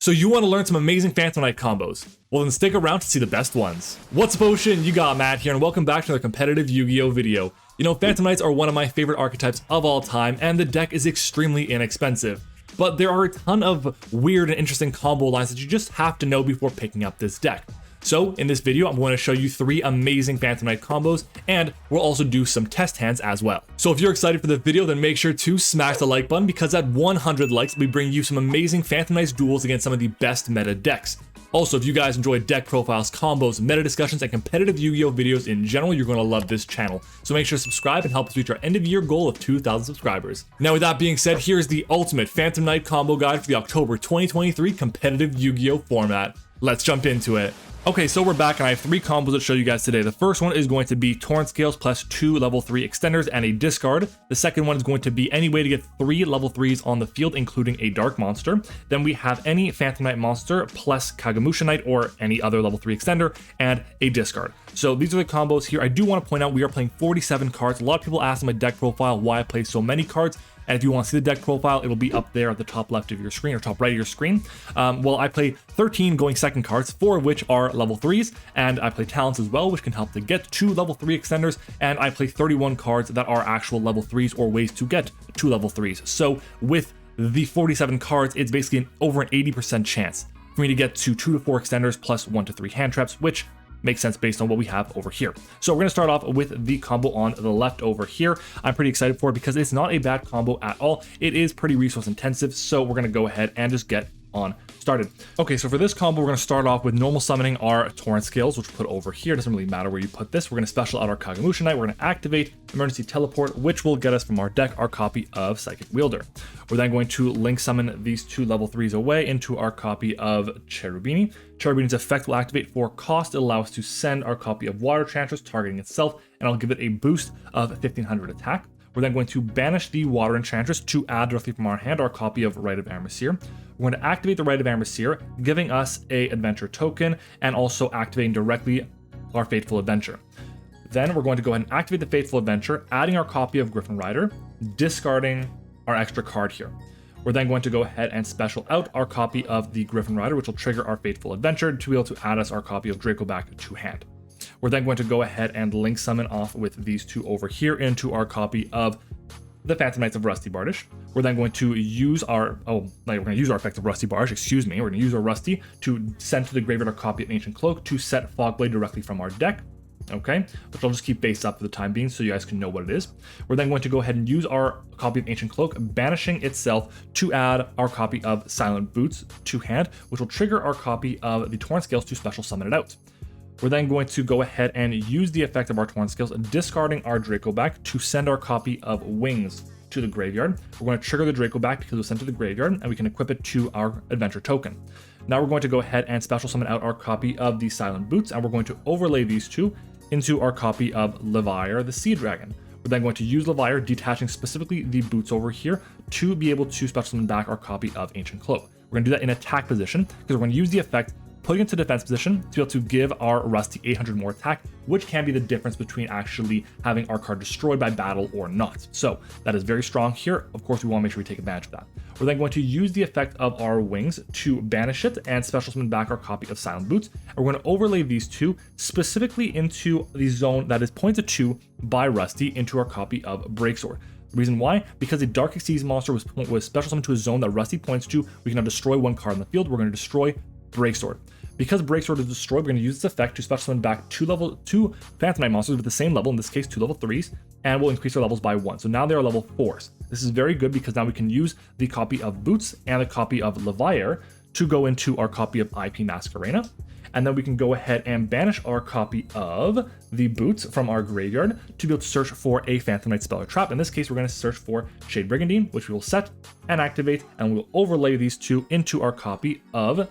So you want to learn some amazing Phantom Knight combos? Well then stick around to see the best ones. What's up Ocean? You got Matt here and welcome back to another Competitive YuGiOh video. You know, Phantom Knights are one of my favorite archetypes of all time and the deck is extremely inexpensive. But there are a ton of weird and interesting combo lines that you just have to know before picking up this deck. So in this video, I'm going to show you 3 amazing Phantom Knight combos, and we'll also do some test hands as well. So if you're excited for the video, then make sure to smash the like button because at 100 likes, we bring you some amazing Phantom Knights duels against some of the best meta decks. Also, if you guys enjoy deck profiles, combos, meta discussions, and competitive Yu-Gi-Oh videos in general, you're going to love this channel. So make sure to subscribe and help us reach our end of year goal of 2,000 subscribers. Now with that being said, here's the ultimate Phantom Knight combo guide for the October 2023 competitive Yu-Gi-Oh format. Let's jump into it. Okay, so we're back and I have 3 combos to show you guys today. The first one is going to be Torrent Scales plus 2 level 3 extenders and a discard. The second one is going to be any way to get 3 level 3s on the field, including a dark monster. Then we have any Phantom Knight monster plus Kagemusha Knight or any other level 3 extender and a discard. So these are the combos here. I do want to point out we are playing 47 cards. A lot of people ask in my deck profile why I play so many cards. And if you want to see the deck profile, it'll be up there at the top left of your screen or top right of your screen. Well, I play 13 going second cards, 4 of which are level 3s, and I play talents as well, which can help to get 2 level 3 extenders, and I play 31 cards that are actual level 3s or ways to get 2 level 3s. So with the 47 cards, it's basically over an 80% chance for me to get to 2 to 4 extenders plus 1 to 3 hand traps, which makes sense based on what we have over here. So we're going to start off with the combo on the left over here. I'm pretty excited for it because it's not a bad combo at all. It is pretty resource intensive, so we're going to go ahead and just get on started. Okay, so for this combo, we're going to start off with normal summoning our Torrent Scales, which we'll put over here. It doesn't really matter where you put this. We're going to special out our Kagemusha Knight. We're going to activate Emergency Teleport, which will get us from our deck our copy of Psychic Wielder. We're then going to link summon these 2 level 3s away into our copy of Cherubini. Cherubini's effect will activate for cost. It allows us to send our copy of Water Enchantress targeting itself, and I'll give it a boost of 1500 attack. We're then going to banish the Water Enchantress to add directly from our hand our copy of Rite of Aramesir. We're going to activate the Rite of Aramesir, giving us a adventure token and also activating directly our Fateful Adventure. Then we're going to go ahead and activate the Fateful Adventure, adding our copy of Griffin Rider, discarding our extra card here. We're then going to go ahead and special out our copy of the Griffin Rider, which will trigger our Fateful Adventure to be able to add us our copy of Draco back to hand. We're then going to go ahead and link summon off with these 2 over here into our copy of the Phantom Knights of Rusty Bardish. We're then going to use our, we're going to use our effect of Rusty Bardish, excuse me. We're going to use our Rusty to send to the graveyard our copy of Ancient Cloak to set Fogblade directly from our deck. Okay, which I'll just keep base up for the time being so you guys can know what it is. We're then going to go ahead and use our copy of Ancient Cloak, banishing itself to add our copy of Silent Boots to hand, which will trigger our copy of the Torrent Scales to special summon it out. We're then going to go ahead and use the effect of our Torrent Scales, discarding our Draco back to send our copy of Wings to the graveyard. We're going to trigger the Draco back because it was sent to the graveyard, and we can equip it to our adventure token. Now we're going to go ahead and special summon out our copy of the Silent Boots, and we're going to overlay these 2 into our copy of Leviar, the Sea Dragon. We're then going to use Leviar, detaching specifically the boots over here to be able to special summon back our copy of Ancient Cloak. We're going to do that in attack position because we're going to use the effect, putting it into defense position to be able to give our Rusty 800 more attack, which can be the difference between actually having our card destroyed by battle or not. So that is very strong here. Of course, we want to make sure we take advantage of that. We're then going to use the effect of our Wings to banish it and special summon back our copy of Silent Boots. And we're going to overlay these 2 specifically into the zone that is pointed to by Rusty into our copy of Breaksword. The reason why? Because a Dark Exceeds monster was special summoned to a zone that Rusty points to. We can now destroy 1 card on the field. We're going to destroy Breaksword. Because Breaksword is destroyed, we're going to use this effect to special summon back 2 Phantom Knight monsters with the same level, in this case 2 level 3s, and we'll increase their levels by 1. So now they are level 4s. This is very good because now we can use the copy of Boots and the copy of Leviar to go into our copy of IP Masquerena. And then we can go ahead and banish our copy of the Boots from our graveyard to be able to search for a Phantom Knight spell or trap. In this case, we're going to search for Shade Brigandine, which we will set and activate, and we'll overlay these 2 into our copy of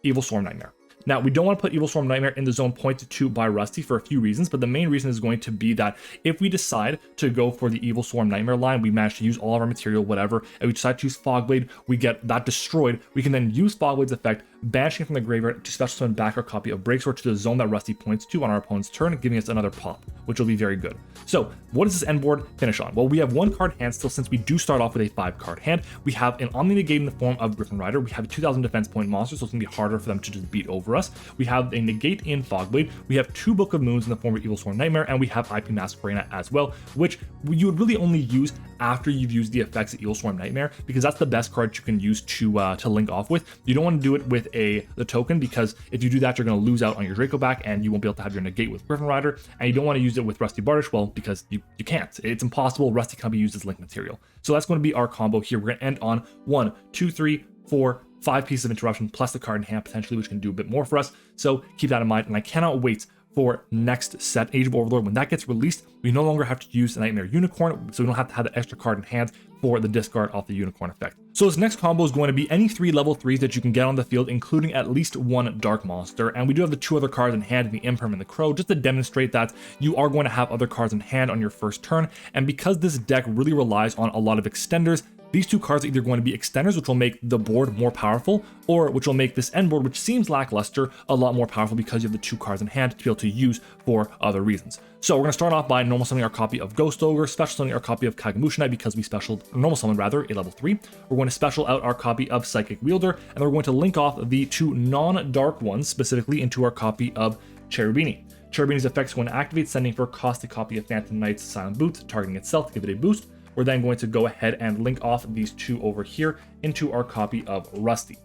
Evil Storm Nightmare. Now, we don't want to put Evil Swarm Nightmare in the zone pointed to by Rusty for a few reasons, but the main reason is going to be that if we decide to go for the Evil Swarm Nightmare line, we manage to use all of our material, whatever, and we decide to use Fogblade, we get that destroyed. We can then use Fogblade's effect, banishing from the graveyard to special summon back our copy of Breaksword to the zone that Rusty points to on our opponent's turn, giving us another pop, which will be very good. So, what does this end board finish on? Well, we have 1 card hand still, since we do start off with a 5-card hand. We have an Omni Negate in the form of Griffin Rider. We have a 2000 defense point monster, so it's going to be harder for them to just beat over us. We have a Negate in Fogblade. We have 2 Book of Moons in the form of Evil Swarm Nightmare, and we have IP Masquerena as well, which you would really only use after you've used the effects of Evil Swarm Nightmare, because that's the best card you can use to link off with. You don't want to do it with the token, because if you do that, you're going to lose out on your Draco back, and you won't be able to have your Negate with Griffin Rider, and you don't want to use it with Rusty Bardish, well, because you can't. It's impossible. Rusty can't be used as link material. So that's going to be our combo here. We're going to end on 1, 2, 3, 4, 5 pieces of interruption, plus the card in hand potentially, which can do a bit more for us. So keep that in mind, and I cannot wait for next set, Age of Overlord. When that gets released, we no longer have to use the Nightmare Unicorn, so we don't have to have the extra card in hand for the discard off the Unicorn effect. So this next combo is going to be any 3 level 3s that you can get on the field, including at least 1 Dark Monster, and we do have the 2 other cards in hand, the Imperm and the Crow, just to demonstrate that you are going to have other cards in hand on your first turn. And because this deck really relies on a lot of extenders, these 2 cards are either going to be extenders, which will make the board more powerful, or which will make this end board, which seems lackluster, a lot more powerful, because you have the 2 cards in hand to be able to use for other reasons. So we're going to start off by normal summoning our copy of Ghost Ogre, special summoning our copy of Kagemusha Knight, because we normal summon rather, a level 3. We're going to special out our copy of Psychic Wielder, and we're going to link off the 2 non-dark ones, specifically into our copy of Cherubini. Cherubini's effect is going to activate, sending for a cost a copy of Phantom Knight's Silent Boots, targeting itself to give it a boost. We're then going to go ahead and link off these 2 over here into our copy of Rusty.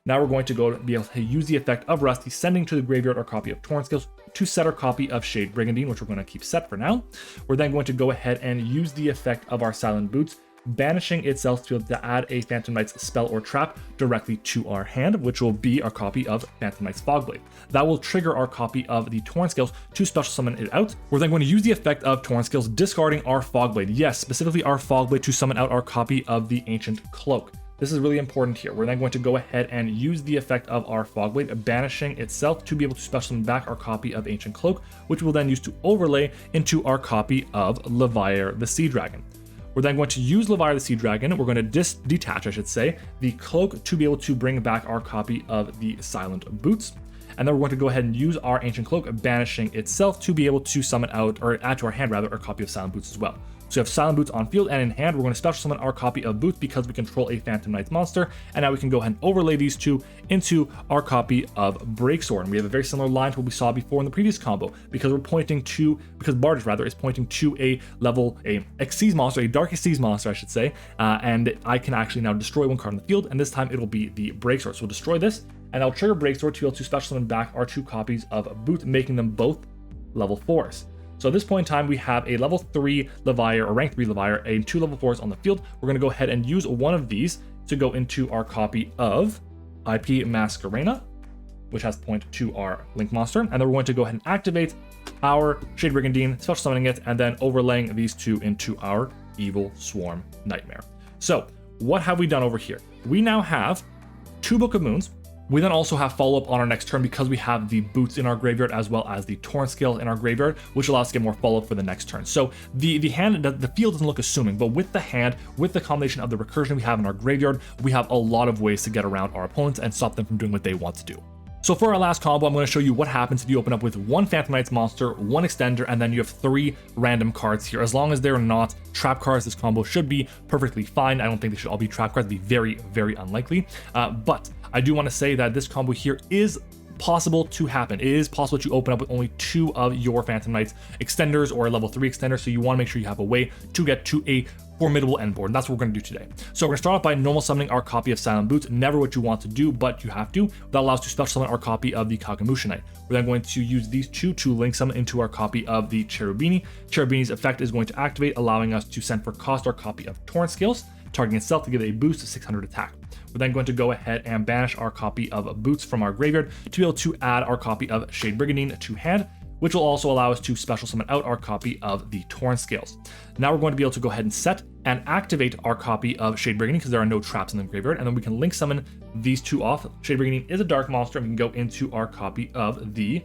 Now we're going to go be able to use the effect of Rusty, sending to the graveyard our copy of Torn Scales to set our copy of Shade Brigandine, which we're going to keep set for now. We're then going to go ahead and use the effect of our Silent Boots, banishing itself to be able to add a Phantom Knight's spell or trap directly to our hand, which will be our copy of Phantom Knight's Fogblade. That will trigger our copy of the Torn Scales to special summon it out. We're then going to use the effect of Torn Scales, discarding our Fogblade. Yes, specifically our Fogblade, to summon out our copy of the Ancient Cloak. This is really important here. We're then going to go ahead and use the effect of our Fogblade, banishing itself to be able to special summon back our copy of Ancient Cloak, which we'll then use to overlay into our copy of Leviar the Sea Dragon. We're then going to use Leviar the Sea Dragon. We're going to detach, I should say, the cloak to be able to bring back our copy of the Silent Boots. And then we're going to go ahead and use our Ancient Cloak, banishing itself to be able to summon out, or add to our hand rather, our copy of Silent Boots as well. So we have Silent Boots on field, and in hand, we're going to special summon our copy of Boots because we control a Phantom Knight's monster. And now we can go ahead and overlay these 2 into our copy of Breaksword. And we have a very similar line to what we saw before in the previous combo, because Bardish rather is pointing to a Xyz monster, a Dark Xyz monster, I should say. And I can actually now destroy 1 card on the field, and this time it'll be the Breaksword. So we'll destroy this, and I'll trigger Breaksword to be able to special summon back our 2 copies of Boots, making them both level 4s. So at this point in time, we have a level 3 Leviar, or rank 3 Leviar, and 2 level 4s on the field. We're going to go ahead and use one of these to go into our copy of IP Masquerena, which has point to our Link monster. And then we're going to go ahead and activate our Shade Brigandine, special summoning it, and then overlaying these 2 into our Evil Swarm Nightmare. So what have we done over here? We now have 2 Book of Moons. We then also have follow-up on our next turn because we have the Boots in our graveyard as well as the Torn Scales in our graveyard, which allows us to get more follow-up for the next turn. So the field doesn't look assuming, but with the hand, with the combination of the recursion we have in our graveyard, we have a lot of ways to get around our opponents and stop them from doing what they want to do. So for our last combo, I'm going to show you what happens if you open up with 1 Phantom Knight's monster, 1 extender, and then you have 3 random cards here. As long as they're not trap cards, this combo should be perfectly fine. I don't think they should all be trap cards. It'd be very, very unlikely. But I do want to say that this combo here is possible to happen. It is possible to open up with only 2 of your Phantom Knights extenders or a level 3 extender, so you want to make sure you have a way to get to a formidable end board, and that's what we're going to do today. So we're going to start off by normal summoning our copy of Silent Boots. Never what you want to do, but you have to. That allows us to special summon our copy of the Kagemusha Knight. We're then going to use these 2 to link summon into our copy of the Cherubini. Cherubini's effect is going to activate, allowing us to send for cost our copy of Torn Scales, targeting itself to give it a boost of 600 attack. We're then going to go ahead and banish our copy of Boots from our graveyard to be able to add our copy of Shade Brigandine to hand. which will also allow us to special summon out our copy of the Torn Scales. Now we're going to be able to go ahead and set and activate our copy of Shade Brigandine because there are no traps in the graveyard, and then we can link summon these two off. Shade Brigandine is a dark monster, and we can go into our copy of the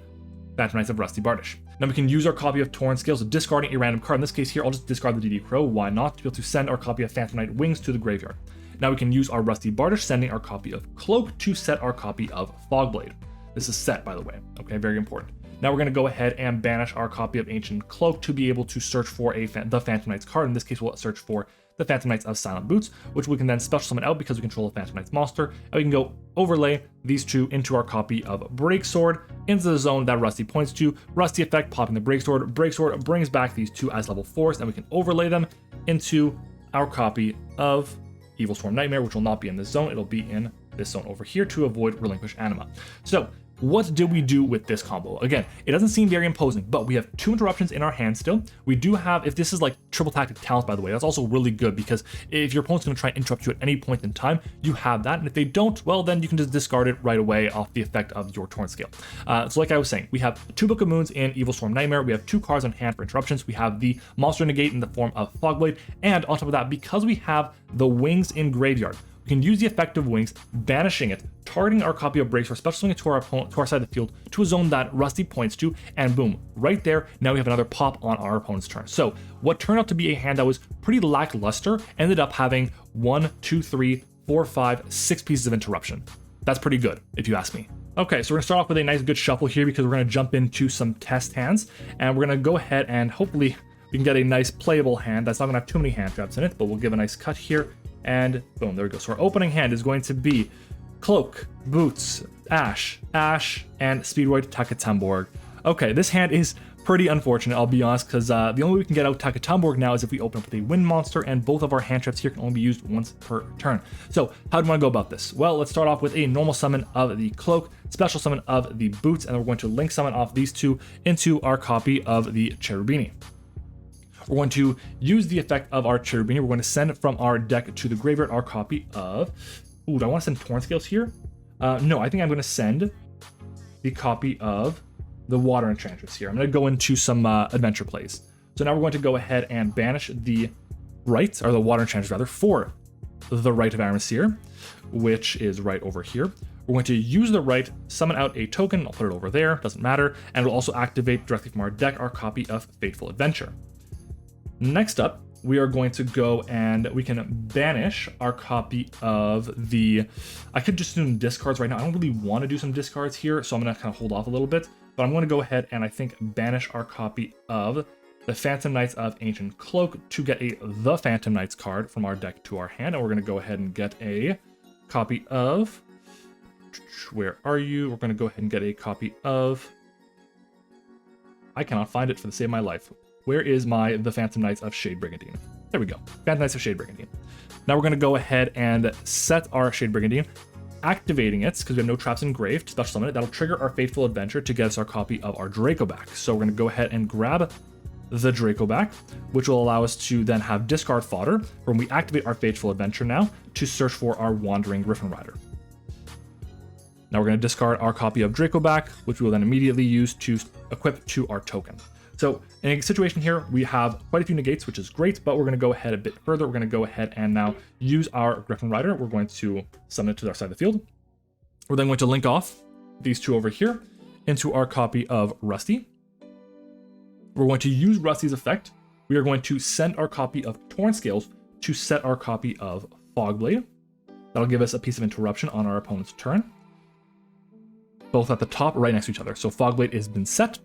Phantom Knights of Rusty Bardish. Now we can use our copy of Torn Scales, so discarding a random card. In this case here, I'll just discard the DD Crow, why not, to be able to send our copy of Phantom Knight Wings to the graveyard. Now we can use our Rusty Bardish, sending our copy of Cloak to set our copy of Fogblade. This is set, by the way, okay, very important. Now we're going to go ahead and banish our copy of Ancient Cloak to be able to search for the Phantom Knights card. In this case, we'll search for the Phantom Knights of Silent Boots, which we can then special summon out because we control the Phantom Knights monster, and we can go overlay these two into our copy of Breaksword into the zone that Rusty points to. Rusty effect, popping the Breaksword. Breaksword brings back these two as level 4s, and we can overlay them into our copy of Evil Swarm Nightmare, which will not be in this zone. It'll be in this zone over here to avoid Relinquish Anima. So what did we do with this combo? Again, it doesn't seem very imposing, but we have 2 interruptions in our hand still. We do have, if this is like triple tactic talents, by the way, that's also really good because if your opponent's going to try and interrupt you at any point in time, you have that. And if they don't, well, then you can just discard it right away off the effect of your Torn Scale. So like I was saying, we have 2 Book of Moons in Evil Swarm Nightmare. We have 2 cards on hand for interruptions. We have the Monster Negate in the form of Fogblade. And on top of that, because we have the Wings in Graveyard, we can use the effect of Wings, banishing it, targeting our copy of Breaksword, special swinging it to our opponent, to our side of the field, to a zone that Rusty points to, and boom, right there, now we have another pop on our opponent's turn. So what turned out to be a hand that was pretty lackluster ended up having 1, 2, 3, 4, 5, 6 pieces of interruption. That's pretty good, if you ask me. Okay, so we're gonna start off with a nice good shuffle here because we're gonna jump into some test hands, and we're gonna go ahead and hopefully we can get a nice playable hand that's not gonna have too many hand traps in it, but we'll give a nice cut here. And boom, there we go. So our opening hand is going to be Cloak, Boots, Ash, and Speedroid Takatemborg. Okay, this hand is pretty unfortunate, I'll be honest, because the only way we can get out Takatemborg now is if we open up with a Wind Monster, and both of our hand traps here can only be used once per turn. So how do we want to go about this? Well, let's start off with a normal summon of the Cloak, special summon of the Boots, and then we're going to link summon off these two into our copy of the Cherubini. We're going to use the effect of our Cherubini. We're going to send from our deck to the graveyard our copy of... Ooh, do I want to send Torn Scales here? No, I think I'm going to send the copy of the Water Enchantress here. I'm going to go into some adventure plays. So now we're going to go ahead and banish the Rite, or the Water Enchantress rather, for the Rite of Aramesir, which is right over here. We're going to use the Rite, summon out a token. I'll put it over there, doesn't matter. And it'll also activate directly from our deck our copy of Fateful Adventure. Next up, we are going to go and we can banish our copy of the... I could just do some discards right now. I don't really want to do some discards here, so I'm going to kind of hold off a little bit. But I'm going to go ahead and I think banish our copy of the Phantom Knights of Ancient Cloak to get the Phantom Knights card from our deck to our hand. And we're going to go ahead and get a copy of... Where are you? We're going to go ahead and get a copy of... I cannot find it for the sake of my life. Where is the Phantom Knights of Shade Brigandine? There we go. Phantom Knights of Shade Brigandine. Now we're going to go ahead and set our Shade Brigandine, activating it, because we have no traps engraved, special summon it. That'll trigger our Fateful Adventure to get us our copy of our Draco back. So we're going to go ahead and grab the Draco back, which will allow us to then have discard fodder when we activate our Fateful Adventure now to search for our Wandering Griffin Rider. Now we're going to discard our copy of Draco back, which we will then immediately use to equip to our token. So in a situation here, we have quite a few negates, which is great, but we're going to go ahead a bit further. We're going to go ahead and now use our Griffin Rider. We're going to summon it to our side of the field. We're then going to link off these two over here into our copy of Rusty. We're going to use Rusty's effect. We are going to send our copy of Torn Scales to set our copy of Fogblade. That'll give us a piece of interruption on our opponent's turn. Both at the top, right next to each other. So Fogblade has been set.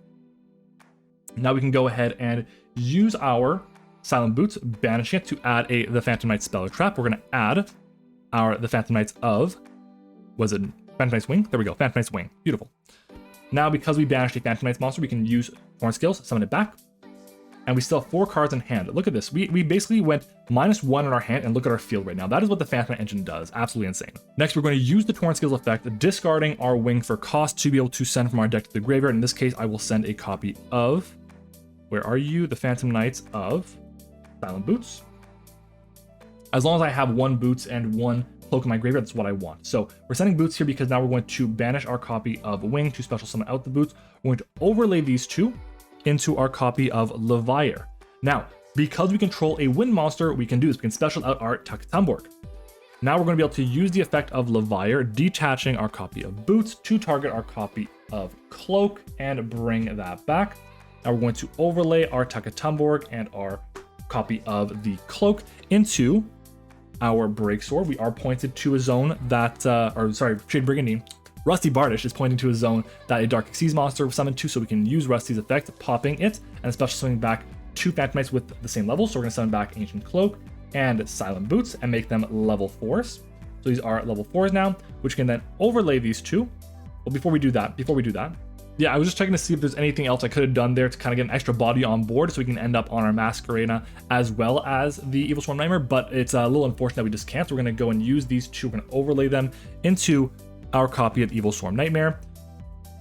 Now we can go ahead and use our Silent Boots, banishing it to add the Phantom Knight Speller Trap. We're going to add the Phantom Knights of... Was it Phantom Knight's Wing? There we go, Phantom Knight's Wing. Beautiful. Now, because we banished a Phantom Knights monster, we can use Torn Scales, summon it back. And we still have 4 cards in hand. Look at this. We basically went -1 in our hand, and look at our field right now. That is what the Phantom Knight engine does. Absolutely insane. Next, we're going to use the Torn Scales effect, discarding our Wing for cost to be able to send from our deck to the graveyard. In this case, I will send a copy of... Where are you? The Phantom Knights of Silent Boots. As long as I have 1 Boots and 1 Cloak in my graveyard. That's what I want. So we're sending Boots here because now we're going to banish our copy of Wing to special summon out the Boots. We're going to overlay these two into our copy of Levier. Now, because we control a wind monster, we can do this. We can special out our Tuck-Tumborg. Now we're going to be able to use the effect of Levier, detaching our copy of Boots to target our copy of Cloak and bring that back. Now we're going to overlay our Tuck-Tumborg and our copy of the Cloak into our Break Sword. We are pointed to a zone that, Shade Brigandine. Rusty Bardish is pointing to a zone that a Dark Xyz monster was summoned to, so we can use Rusty's effect, popping it, and special summoning back 2 Phantom Knights with the same level. So we're going to summon back Ancient Cloak and Silent Boots and make them level 4s. So these are level 4s now, which can then overlay these two. Well, before we do that, yeah, I was just checking to see if there's anything else I could have done there to kind of get an extra body on board so we can end up on our Masquerena as well as the Evil Swarm Nightmare, but it's a little unfortunate that we just can't. So we're going to go and use these two. We're going to overlay them into our copy of Evil Swarm Nightmare.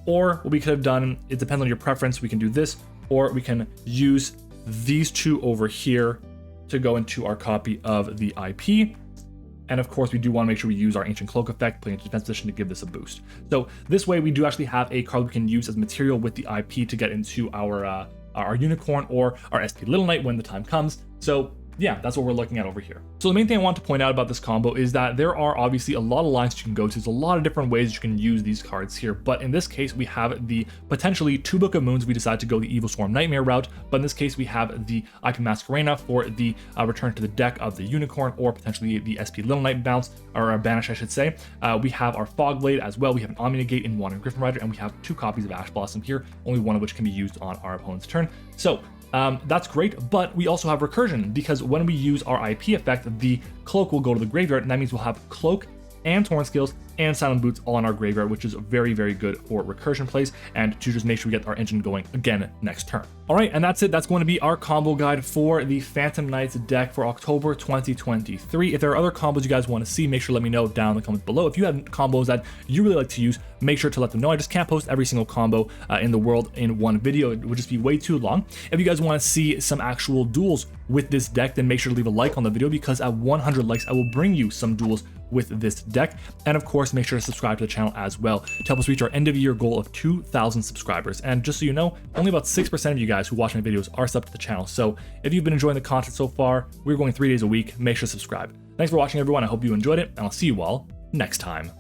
Or what we could have done, it depends on your preference, we can do this, or we can use these two over here to go into our copy of the IP. And of course, we do want to make sure we use our Ancient Cloak effect, putting into defense position to give this a boost. So this way, we do actually have a card we can use as material with the IP to get into our Unicorn or our SP Little Knight when the time comes. So yeah, that's what we're looking at over here. So the main thing I want to point out about this combo is that there are obviously a lot of lines you can go to. There's a lot of different ways you can use these cards here, but in this case, we have the potentially 2 Book of Moons. We decide to go the Evil Swarm Nightmare route, but in this case, we have the IP Masquerena for the return to the deck of the Unicorn, or potentially the SP Little Knight bounce, or banish, I should say. We have our Fog Blade as well. We have an Omni Negate in Wandering Griffin Rider, and we have 2 copies of Ash Blossom here, only one of which can be used on our opponent's turn. So that's great, but we also have recursion, because when we use our IP effect, the Cloak will go to the graveyard, and that means we'll have Cloak and Torn Scales and Silent Boots all in our graveyard, which is very, very good for recursion plays and to just make sure we get our engine going again next turn. All right, and that's it. That's going to be our combo guide for the Phantom Knights deck for October 2023. If there are other combos you guys want to see, make sure to let me know down in the comments below. If you have combos that you really like to use, make sure to let them know. I just can't post every single combo in the world in one video. It would just be way too long. If you guys want to see some actual duels with this deck, then make sure to leave a like on the video, because at 100 likes, I will bring you some duels with this deck. And of course, make sure to subscribe to the channel as well to help us reach our end of year goal of 2,000 subscribers. And just so you know, only about 6% of you guys who watch my videos are subbed to the channel. So if you've been enjoying the content so far, we're going 3 days a week. Make sure to subscribe. Thanks for watching, everyone. I hope you enjoyed it, and I'll see you all next time.